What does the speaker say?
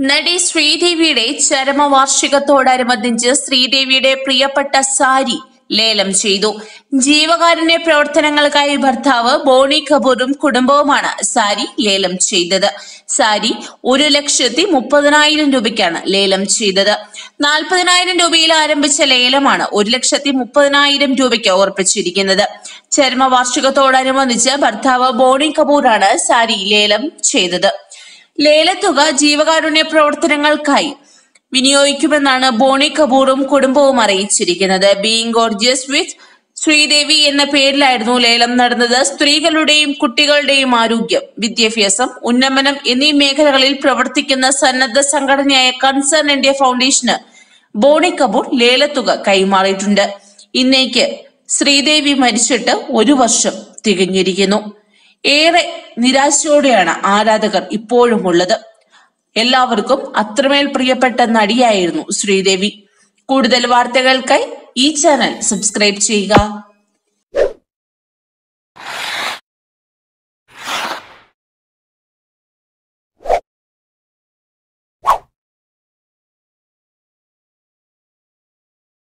നടി ശ്രീദേവിയുടെ ചരമവാർഷികത്തോടനുബന്ധിച്ച് ശ്രീദേവിയുടെ പ്രിയപ്പെട്ട സാരി ലേലം ചെയ്തു. ജീവകാരുണ്യ പ്രവർത്തനങ്ങൾക്കായി ഭർത്താവ് ബോണി കപൂറും കുടുംബവുമാണ് സാരി ലേലം ചെയ്തത്. സാരി 1,30,000 രൂപയ്ക്കാണ് ലേലം ചെയ്തത്. 40,000 രൂപയിൽ ആരംഭിച്ച ലേലമാണ് 1,30,000 രൂപയ്ക്ക് ഉറപ്പിച്ചിരിക്കുന്നത്. ചരമവാർഷികത്തോടനുബന്ധിച്ച് ഭർത്താവ് ബോണി കപൂറാണ് സാരി ലേലം ചെയ്തത്. ലേലത്തുക ജീവകാരുണ്യ പ്രവർത്തനങ്ങൾക്കായി വിനിയോഗിക്കുമെന്നാണ് ബോണി കപൂറും കുടുംബവും അറിയിച്ചിരിക്കുന്നത്. ബീയിങ് ഗോർജിയസ് വിത്ത് ശ്രീദേവി എന്ന പേരിലായിരുന്നു ലേലം നടന്നത്. സ്ത്രീകളുടെയും കുട്ടികളുടെയും ആരോഗ്യം, വിദ്യാഭ്യാസം, ഉന്നമനം എന്നീ മേഖലകളിൽ പ്രവർത്തിക്കുന്ന സന്നദ്ധ സംഘടനയായ കൺസേൺ ഇന്ത്യ ഫൗണ്ടേഷന് ബോണി കപൂർ ലേലത്തുക കൈമാറിയിട്ടുണ്ട്. ഇന്നേക്ക് ശ്രീദേവി മരിച്ചിട്ട് 1 വർഷം തികഞ്ഞിരിക്കുന്നു. ഏറെ നിരാശയോടെയാണ് ആരാധകർ ഇപ്പോഴും ഉള്ളത്. എല്ലാവർക്കും അത്രമേൽ പ്രിയപ്പെട്ട നടിയായിരുന്നു ശ്രീദേവി. കൂടുതൽ വാർത്തകൾക്കായി ഈ ചാനൽ സബ്സ്ക്രൈബ് ചെയ്യുക.